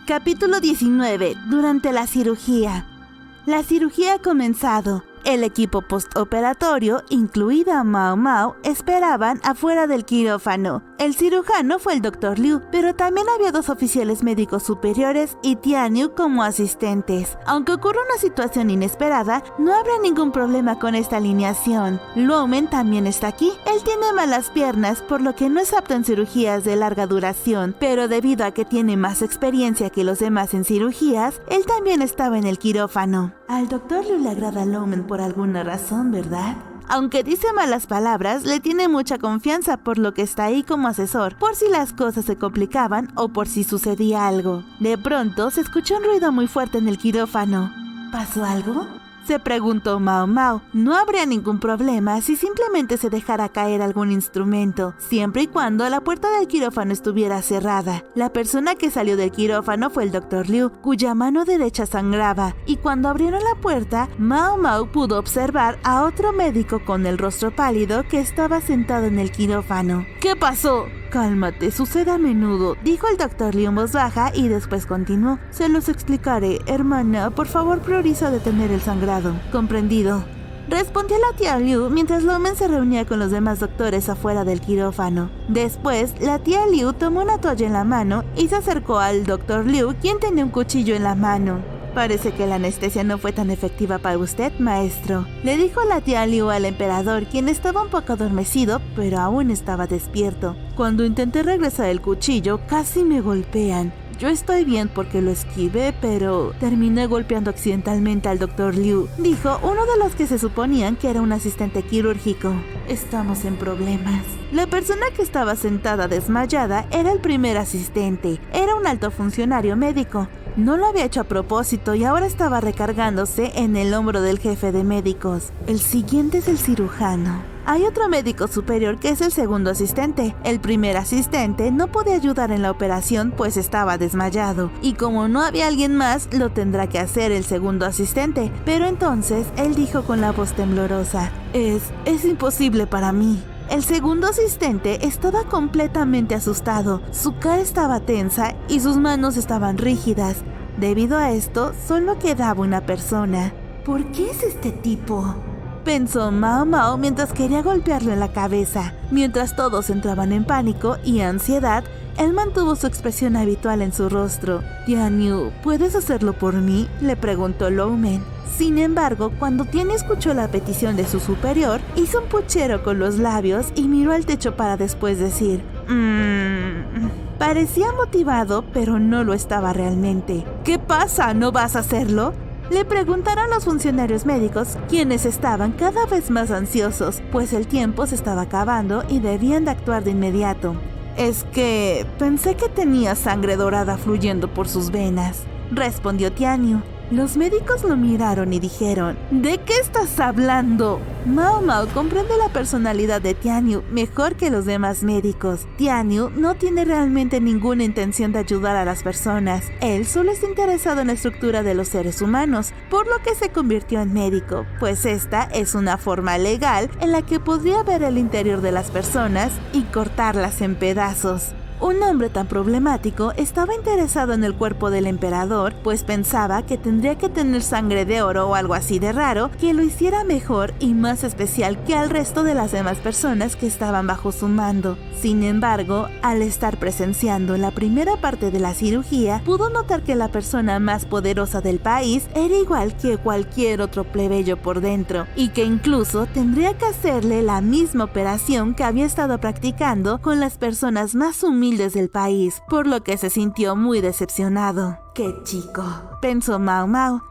Capítulo 19. Durante la cirugía. La cirugía ha comenzado. El equipo postoperatorio, incluida Mao Mao, esperaban afuera del quirófano. El cirujano fue el Dr. Liu, pero también había 2 oficiales médicos superiores y Tianyu como asistentes. Aunque ocurre una situación inesperada, no habrá ningún problema con esta alineación. Luomen también está aquí. Él tiene malas piernas, por lo que no es apto en cirugías de larga duración, pero debido a que tiene más experiencia que los demás en cirugías, él también estaba en el quirófano. Al Dr. Liu le agrada Luomen por alguna razón, ¿verdad? Aunque dice malas palabras, le tiene mucha confianza, por lo que está ahí como asesor, por si las cosas se complicaban o por si sucedía algo. De pronto, se escuchó un ruido muy fuerte en el quirófano. ¿Pasó algo?, se preguntó Mao Mao. No habría ningún problema si simplemente se dejara caer algún instrumento, siempre y cuando la puerta del quirófano estuviera cerrada. La persona que salió del quirófano fue el Dr. Liu, cuya mano derecha sangraba, y cuando abrieron la puerta, Mao Mao pudo observar a otro médico con el rostro pálido que estaba sentado en el quirófano. ¿Qué pasó? Cálmate, sucede a menudo, dijo el Dr. Liu en voz baja y después continuó. Se los explicaré. Hermana, por favor prioriza detener el sangrado. Comprendido, respondió la tía Liu mientras Luomen se reunía con los demás doctores afuera del quirófano. Después, la tía Liu tomó una toalla en la mano y se acercó al Dr. Liu, quien tenía un cuchillo en la mano. Parece que la anestesia no fue tan efectiva para usted, maestro, le dijo la tía Liu al emperador, quien estaba un poco adormecido, pero aún estaba despierto. Cuando intenté regresar el cuchillo, casi me golpean. Yo estoy bien porque lo esquivé, pero terminé golpeando accidentalmente al Dr. Liu, dijo uno de los que se suponían que era un asistente quirúrgico. Estamos en problemas. La persona que estaba sentada desmayada era el primer asistente. Era un alto funcionario médico. No lo había hecho a propósito y ahora estaba recargándose en el hombro del jefe de médicos. El siguiente es el cirujano. Hay otro médico superior que es el segundo asistente. El primer asistente no podía ayudar en la operación pues estaba desmayado, y como no había alguien más, lo tendrá que hacer el segundo asistente. Pero entonces él dijo con la voz temblorosa: Es imposible para mí. El segundo asistente estaba completamente asustado, su cara estaba tensa y sus manos estaban rígidas. Debido a esto, solo quedaba una persona. ¿Por qué es este tipo?, pensó Mao Mao mientras quería golpearlo en la cabeza. Mientras todos entraban en pánico y ansiedad, él mantuvo su expresión habitual en su rostro. Tianyu, ¿puedes hacerlo por mí?, le preguntó Luomen. Sin embargo, cuando Tianyu escuchó la petición de su superior, hizo un puchero con los labios y miró al techo para después decir: Parecía motivado, pero no lo estaba realmente. ¿Qué pasa? ¿No vas a hacerlo?, le preguntaron los funcionarios médicos, quienes estaban cada vez más ansiosos, pues el tiempo se estaba acabando y debían de actuar de inmediato. Es que pensé que tenía sangre dorada fluyendo por sus venas, respondió Tianyu. Los médicos lo miraron y dijeron: ¿De qué estás hablando? Mao Mao comprende la personalidad de Tianyu mejor que los demás médicos. Tianyu no tiene realmente ninguna intención de ayudar a las personas. Él solo está interesado en la estructura de los seres humanos, por lo que se convirtió en médico, pues esta es una forma legal en la que podría ver el interior de las personas y cortarlas en pedazos. Un hombre tan problemático estaba interesado en el cuerpo del emperador, pues pensaba que tendría que tener sangre de oro o algo así de raro que lo hiciera mejor y más especial que al resto de las demás personas que estaban bajo su mando. Sin embargo, al estar presenciando la primera parte de la cirugía, pudo notar que la persona más poderosa del país era igual que cualquier otro plebeyo por dentro, y que incluso tendría que hacerle la misma operación que había estado practicando con las personas más humildes del país, por lo que se sintió muy decepcionado. ¡Qué chico!, pensó Mao Mao.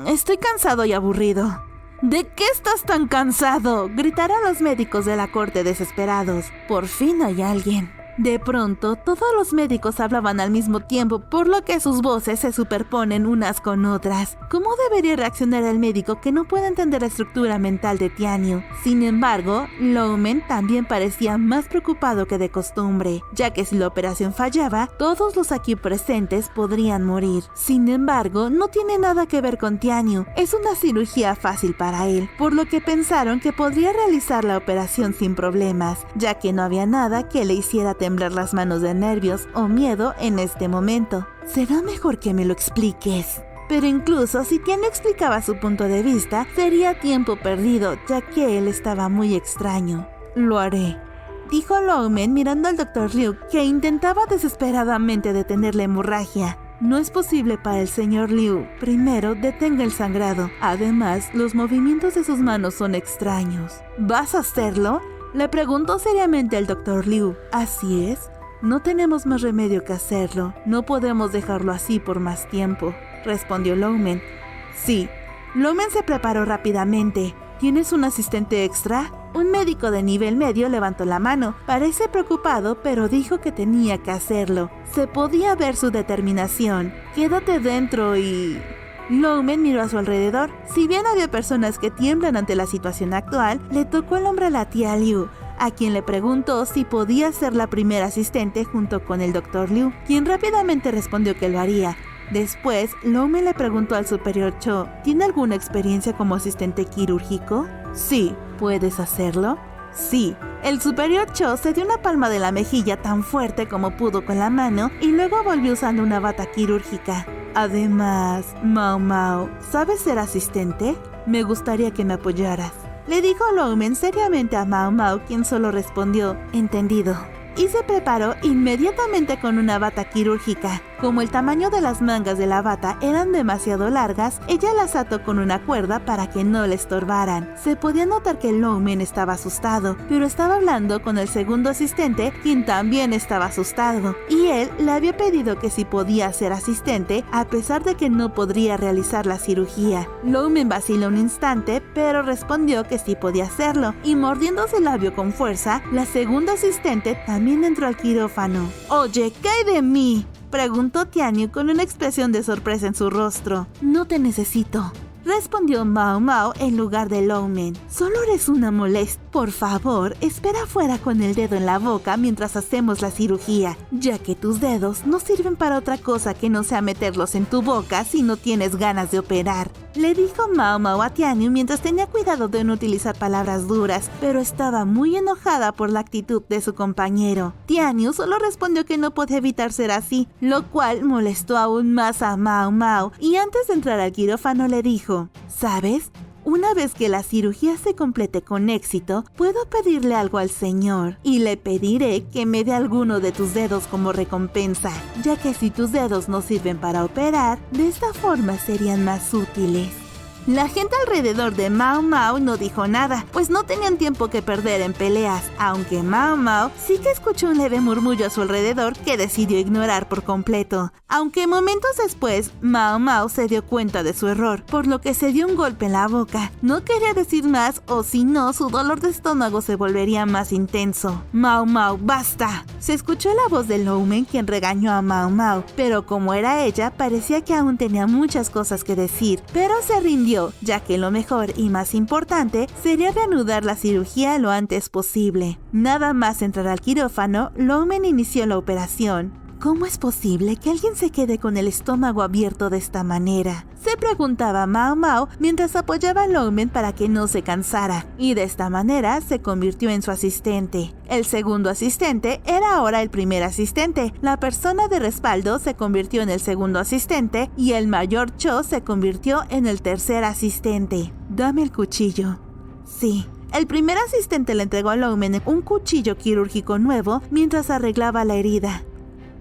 Estoy cansado y aburrido. ¿De qué estás tan cansado?, gritaron los médicos de la corte desesperados. Por fin hay alguien. De pronto, todos los médicos hablaban al mismo tiempo, por lo que sus voces se superponen unas con otras. ¿Cómo debería reaccionar el médico que no puede entender la estructura mental de Tianyu? Sin embargo, Luomen también parecía más preocupado que de costumbre, ya que si la operación fallaba, todos los aquí presentes podrían morir. Sin embargo, no tiene nada que ver con Tianyu, es una cirugía fácil para él, por lo que pensaron que podría realizar la operación sin problemas, ya que no había nada que le hiciera temblar temblar las manos de nervios o miedo en este momento. Será mejor que me lo expliques. Pero incluso si Tianyu explicaba su punto de vista, sería tiempo perdido, ya que él estaba muy extraño. Lo haré, dijo Longmen mirando al Dr. Liu, que intentaba desesperadamente detener la hemorragia. No es posible para el señor Liu. Primero, detenga el sangrado. Además, los movimientos de sus manos son extraños. ¿Vas a hacerlo?, le preguntó seriamente al Dr. Liu. Así es. No tenemos más remedio que hacerlo. No podemos dejarlo así por más tiempo, respondió Longmen. Sí. Longmen se preparó rápidamente. ¿Tienes un asistente extra? Un médico de nivel medio levantó la mano. Parece preocupado, pero dijo que tenía que hacerlo. Se podía ver su determinación. Quédate dentro y... Longmen miró a su alrededor. Si bien había personas que tiemblan ante la situación actual, le tocó el hombro a la tía Liu, a quien le preguntó si podía ser la primera asistente junto con el Dr. Liu, quien rápidamente respondió que lo haría. Después, Longmen le preguntó al superior Cho, ¿tiene alguna experiencia como asistente quirúrgico? Sí. ¿Puedes hacerlo? Sí. El superior Cho se dio una palma de la mejilla tan fuerte como pudo con la mano y luego volvió usando una bata quirúrgica. Además, Mao Mao, ¿sabes ser asistente? Me gustaría que me apoyaras, le dijo Longmen seriamente a Mao Mao, quien solo respondió, entendido. Y se preparó inmediatamente con una bata quirúrgica. Como el tamaño de las mangas de la bata eran demasiado largas, ella las ató con una cuerda para que no le estorbaran. Se podía notar que Longmen estaba asustado, pero estaba hablando con el segundo asistente, quien también estaba asustado, y él le había pedido que si podía ser asistente, a pesar de que no podría realizar la cirugía. Longmen vaciló un instante, pero respondió que sí podía hacerlo, y mordiéndose el labio con fuerza, la segunda asistente también entró al quirófano. Oye, ¿qué hay de mí?, preguntó Tianyu con una expresión de sorpresa en su rostro. No te necesito, respondió Mao Mao en lugar de Longmen. Solo eres una molestia. Por favor, espera afuera con el dedo en la boca mientras hacemos la cirugía, ya que tus dedos no sirven para otra cosa que no sea meterlos en tu boca si no tienes ganas de operar, le dijo Mao Mao a Tianyu mientras tenía cuidado de no utilizar palabras duras, pero estaba muy enojada por la actitud de su compañero. Tianyu solo respondió que no podía evitar ser así, lo cual molestó aún más a Mao Mao, y antes de entrar al quirófano le dijo, ¿sabes? Una vez que la cirugía se complete con éxito, puedo pedirle algo al señor, y le pediré que me dé alguno de tus dedos como recompensa, ya que si tus dedos no sirven para operar, de esta forma serían más útiles. La gente alrededor de Mao Mao no dijo nada, pues no tenían tiempo que perder en peleas, aunque Mao Mao sí que escuchó un leve murmullo a su alrededor que decidió ignorar por completo. Aunque momentos después, Mao Mao se dio cuenta de su error, por lo que se dio un golpe en la boca. No quería decir más, o si no, su dolor de estómago se volvería más intenso. Mao Mao, ¡basta! Se escuchó la voz de Longmen, quien regañó a Mao Mao, pero como era ella, parecía que aún tenía muchas cosas que decir, pero se rindió, ya que lo mejor y más importante sería reanudar la cirugía lo antes posible. Nada más entrar al quirófano, Longmen inició la operación. ¿Cómo es posible que alguien se quede con el estómago abierto de esta manera?, se preguntaba Mao Mao mientras apoyaba a Longmen para que no se cansara, y de esta manera se convirtió en su asistente. El segundo asistente era ahora el primer asistente, la persona de respaldo se convirtió en el segundo asistente y el mayor Cho se convirtió en el tercer asistente. Dame el cuchillo. Sí. El primer asistente le entregó a Longmen un cuchillo quirúrgico nuevo mientras arreglaba la herida.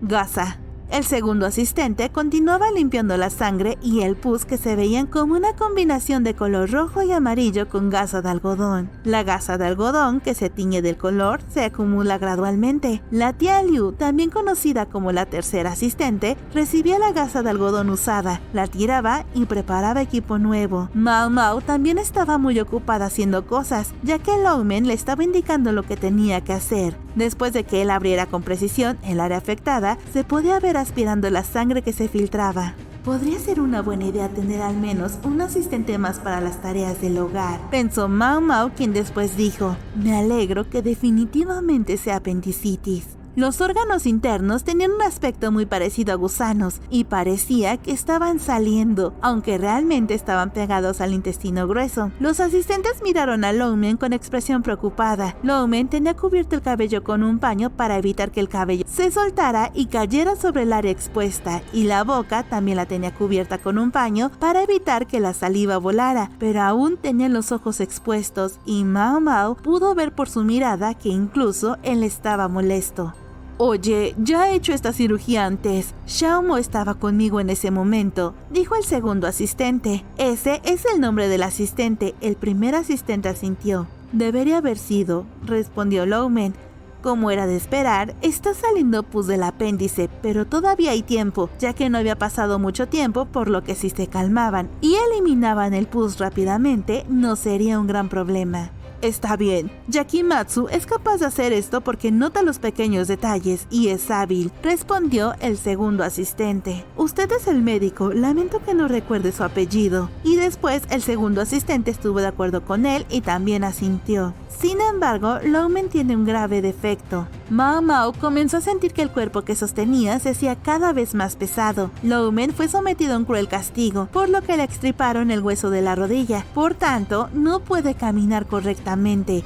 Gasa. El segundo asistente continuaba limpiando la sangre y el pus que se veían como una combinación de color rojo y amarillo con gasa de algodón. La gasa de algodón, que se tiñe del color, se acumula gradualmente. La tía Liu, también conocida como la tercera asistente, recibía la gasa de algodón usada, la tiraba y preparaba equipo nuevo. Mao Mao también estaba muy ocupada haciendo cosas, ya que Longmen le estaba indicando lo que tenía que hacer. Después de que él abriera con precisión el área afectada, se podía ver aspirando la sangre que se filtraba. Podría ser una buena idea tener al menos un asistente más para las tareas del hogar, pensó Mao Mao, quien después dijo, me alegro que definitivamente sea apendicitis. Los órganos internos tenían un aspecto muy parecido a gusanos y parecía que estaban saliendo, aunque realmente estaban pegados al intestino grueso. Los asistentes miraron a Longman con expresión preocupada. Longman tenía cubierto el cabello con un paño para evitar que el cabello se soltara y cayera sobre el área expuesta, y la boca también la tenía cubierta con un paño para evitar que la saliva volara, pero aún tenía los ojos expuestos y Mao Mao pudo ver por su mirada que incluso él estaba molesto. Oye, ya he hecho esta cirugía antes. Xiaomo estaba conmigo en ese momento, dijo el segundo asistente. Ese es el nombre del asistente. El primer asistente asintió. Debería haber sido, respondió Longman. Como era de esperar, está saliendo pus del apéndice, pero todavía hay tiempo, ya que no había pasado mucho tiempo, por lo que si se calmaban y eliminaban el pus rápidamente, no sería un gran problema. Está bien, Yakimatsu es capaz de hacer esto porque nota los pequeños detalles y es hábil, respondió el segundo asistente. Usted es el médico, lamento que no recuerde su apellido. Y después el segundo asistente estuvo de acuerdo con él y también asintió. Sin embargo, Longman tiene un grave defecto. Mao Mao comenzó a sentir que el cuerpo que sostenía se hacía cada vez más pesado. Longman fue sometido a un cruel castigo, por lo que le extirparon el hueso de la rodilla. Por tanto, no puede caminar correctamente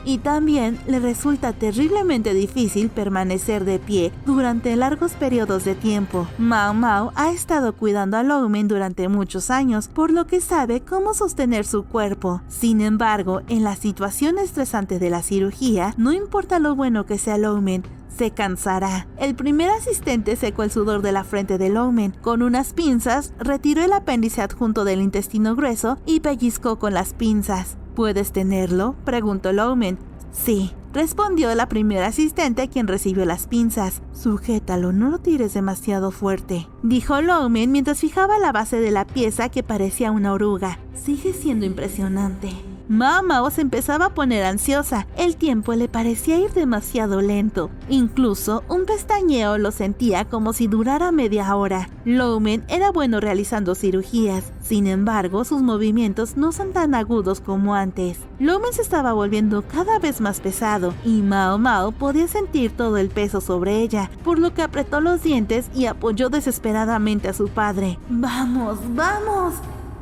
y también le resulta terriblemente difícil permanecer de pie durante largos periodos de tiempo. Mao Mao ha estado cuidando a Longman durante muchos años, por lo que sabe cómo sostener su cuerpo. Sin embargo, en la situación estresante de la cirugía, no importa lo bueno que sea Longman, se cansará. El primer asistente secó el sudor de la frente de Longman. Con unas pinzas, retiró el apéndice adjunto del intestino grueso y pellizcó con las pinzas. ¿Puedes tenerlo?, preguntó Longman. Sí, respondió la primera asistente, quien recibió las pinzas. Sujétalo, no lo tires demasiado fuerte, dijo Longman mientras fijaba la base de la pieza que parecía una oruga. Sigue siendo impresionante. Mao Mao se empezaba a poner ansiosa. El tiempo le parecía ir demasiado lento. Incluso un pestañeo lo sentía como si durara media hora. Longman era bueno realizando cirugías. Sin embargo, sus movimientos no son tan agudos como antes. Longman se estaba volviendo cada vez más pesado y Mao Mao podía sentir todo el peso sobre ella, por lo que apretó los dientes y apoyó desesperadamente a su padre. ¡Vamos, vamos!,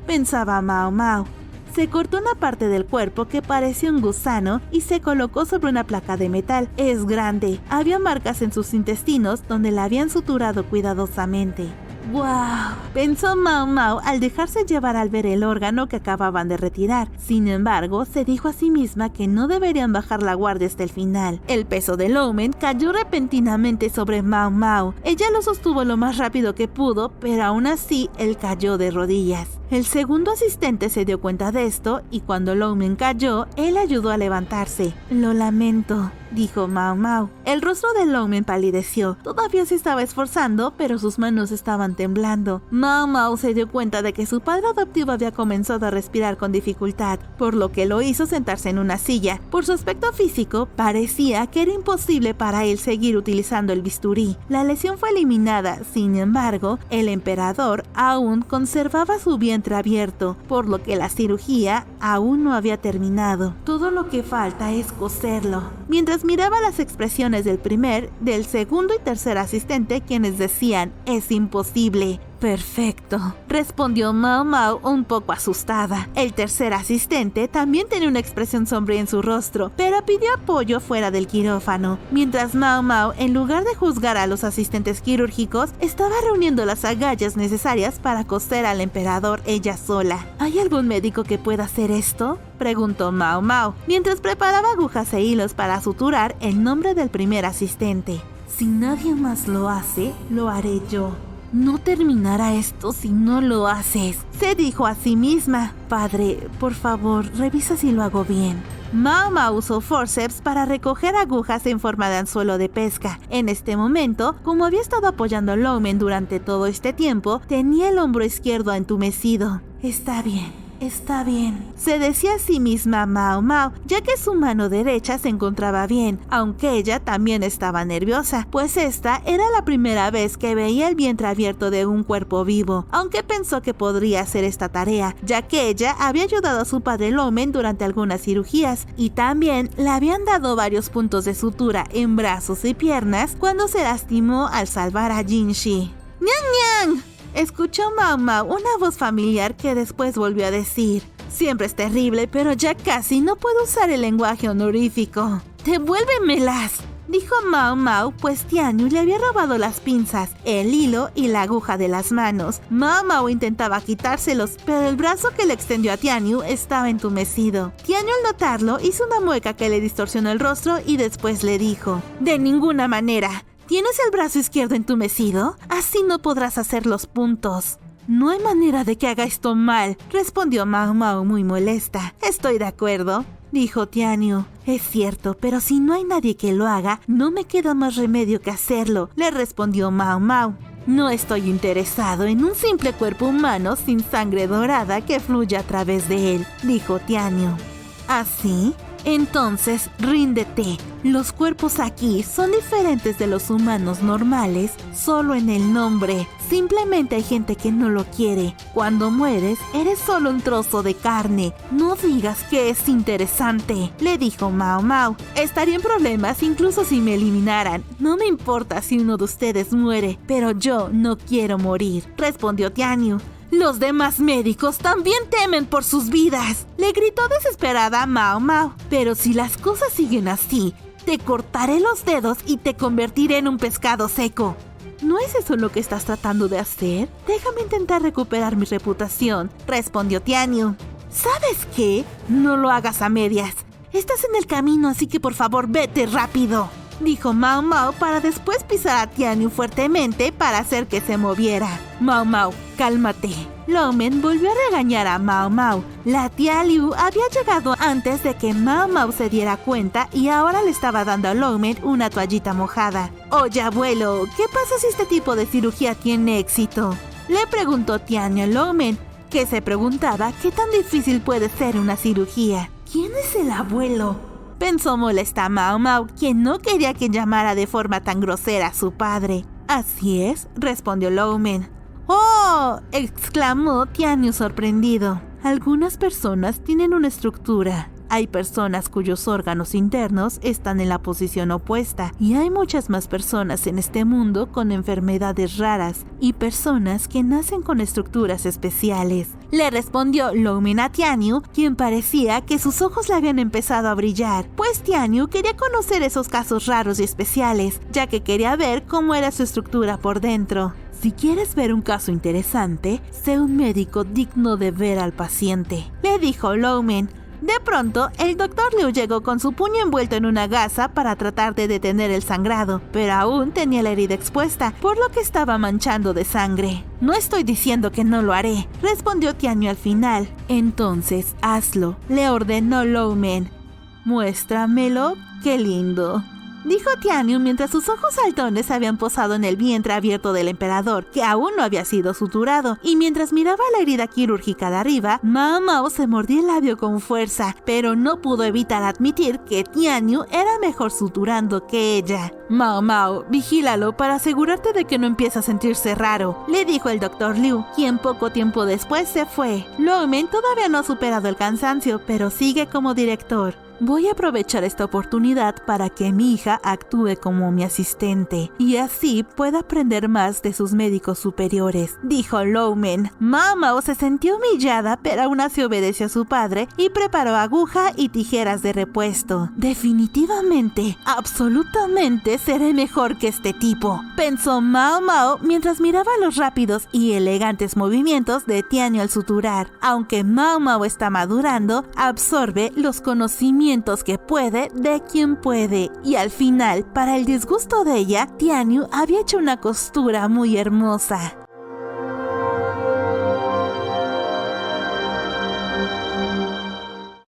pensaba Mao Mao. Se cortó una parte del cuerpo que parecía un gusano y se colocó sobre una placa de metal. Es grande. Había marcas en sus intestinos donde la habían suturado cuidadosamente. ¡Wow!, pensó Mao Mao al dejarse llevar al ver el órgano que acababan de retirar. Sin embargo, se dijo a sí misma que no deberían bajar la guardia hasta el final. El peso de Longman cayó repentinamente sobre Mao Mao. Ella lo sostuvo lo más rápido que pudo, pero aún así él cayó de rodillas. El segundo asistente se dio cuenta de esto y cuando Longman cayó, él ayudó a levantarse. Lo lamento, dijo Mao Mao. El rostro de Longman palideció. Todavía se estaba esforzando, pero sus manos estaban temblando. Mao Mao se dio cuenta de que su padre adoptivo había comenzado a respirar con dificultad, por lo que lo hizo sentarse en una silla. Por su aspecto físico, parecía que era imposible para él seguir utilizando el bisturí. La lesión fue eliminada. Sin embargo, el emperador aún conservaba su vientre abierto, por lo que la cirugía aún no había terminado. Todo lo que falta es coserlo. Mientras miraba las expresiones del primer, del segundo y tercer asistente, quienes decían, es imposible. Perfecto, respondió Mao Mao un poco asustada. El tercer asistente también tenía una expresión sombría en su rostro, pero pidió apoyo fuera del quirófano. Mientras Mao Mao, en lugar de juzgar a los asistentes quirúrgicos, estaba reuniendo las agallas necesarias para coser al emperador ella sola. ¿Hay algún médico que pueda hacer esto?, preguntó Mao Mao, mientras preparaba agujas e hilos para suturar el nombre del primer asistente. Si nadie más lo hace, lo haré yo. No terminará esto si no lo haces, se dijo a sí misma. Padre, por favor, revisa si lo hago bien. Mao Mao usó forceps para recoger agujas en forma de anzuelo de pesca. En este momento, como había estado apoyando a Longman durante todo este tiempo, tenía el hombro izquierdo entumecido. Está bien, Está bien, se decía a sí misma Mao Mao, ya que su mano derecha se encontraba bien, aunque ella también estaba nerviosa, pues esta era la primera vez que veía el vientre abierto de un cuerpo vivo, aunque pensó que podría hacer esta tarea, ya que ella había ayudado a su padre Loumen durante algunas cirugías, y también le habían dado varios puntos de sutura en brazos y piernas cuando se lastimó al salvar a Jinshi. ¡Niang, niang! Escuchó Mao Mao una voz familiar que después volvió a decir: siempre es terrible, pero ya casi no puedo usar el lenguaje honorífico. ¡Devuélvemelas!, dijo Mao Mao, pues Tianyu le había robado las pinzas, el hilo y la aguja de las manos. Mao Mao intentaba quitárselos, pero el brazo que le extendió a Tianyu estaba entumecido. Tianyu, al notarlo, hizo una mueca que le distorsionó el rostro y después le dijo: de ninguna manera. ¿Tienes el brazo izquierdo entumecido? Así no podrás hacer los puntos. No hay manera de que haga esto mal, respondió Mao Mao muy molesta. Estoy de acuerdo, dijo Tianyu. Es cierto, pero si no hay nadie que lo haga, no me queda más remedio que hacerlo, le respondió Mao Mao. No estoy interesado en un simple cuerpo humano sin sangre dorada que fluya a través de él, dijo Tianyu. ¿Así? Entonces, ríndete. Los cuerpos aquí son diferentes de los humanos normales solo en el nombre. Simplemente hay gente que no lo quiere. Cuando mueres, eres solo un trozo de carne. No digas que es interesante, le dijo Mao Mao. Estaría en problemas incluso si me eliminaran. No me importa si uno de ustedes muere, pero yo no quiero morir, respondió Tianyu. Los demás médicos también temen por sus vidas, le gritó desesperada Mao Mao. Pero si las cosas siguen así, te cortaré los dedos y te convertiré en un pescado seco. ¿No es eso lo que estás tratando de hacer? Déjame intentar recuperar mi reputación, respondió Tianyu. ¿Sabes qué? No lo hagas a medias. Estás en el camino, así que por favor vete rápido, dijo Mao Mao para después pisar a Tianyu fuertemente para hacer que se moviera. Mao Mao, cálmate. Loumen volvió a regañar a Mao Mao. La tía Liu había llegado antes de que Mao Mao se diera cuenta y ahora le estaba dando a Loumen una toallita mojada. Oye, abuelo, ¿qué pasa si este tipo de cirugía tiene éxito?, le preguntó Tianyu a Loumen, que se preguntaba qué tan difícil puede ser una cirugía. ¿Quién es el abuelo?, pensó molesta Mao Mao, quien no quería que llamara de forma tan grosera a su padre. Así es, respondió Loumen. ¡Oh!, exclamó Tianyu sorprendido. Algunas personas tienen una estructura. Hay personas cuyos órganos internos están en la posición opuesta y hay muchas más personas en este mundo con enfermedades raras y personas que nacen con estructuras especiales, le respondió Loumen a Tianyu, quien parecía que sus ojos le habían empezado a brillar, pues Tianyu quería conocer esos casos raros y especiales, ya que quería ver cómo era su estructura por dentro. Si quieres ver un caso interesante, sé un médico digno de ver al paciente, le dijo Loumen. De pronto, el doctor Liu llegó con su puño envuelto en una gasa para tratar de detener el sangrado, pero aún tenía la herida expuesta, por lo que estaba manchando de sangre. No estoy diciendo que no lo haré, respondió Tianyu al final. Entonces, hazlo, le ordenó Loumen. Muéstramelo, qué lindo, dijo Tianyu mientras sus ojos saltones se habían posado en el vientre abierto del emperador, que aún no había sido suturado, y mientras miraba la herida quirúrgica de arriba, Mao Mao se mordía el labio con fuerza, pero no pudo evitar admitir que Tianyu era mejor suturando que ella. Mao Mao, vigílalo para asegurarte de que no empiece a sentirse raro, le dijo el Dr. Liu, quien poco tiempo después se fue. Loumen todavía no ha superado el cansancio, pero sigue como director. Voy a aprovechar esta oportunidad para que mi hija actúe como mi asistente y así pueda aprender más de sus médicos superiores, dijo Loumen. Mao Mao se sintió humillada, pero aún así obedeció a su padre y preparó aguja y tijeras de repuesto. Definitivamente, absolutamente seré mejor que este tipo, pensó Mao Mao mientras miraba los rápidos y elegantes movimientos de Tianyu al suturar. Aunque Mao Mao está madurando, absorbe los conocimientos que puede de quien puede, y al final, para el disgusto de ella, Tianyu había hecho una costura muy hermosa.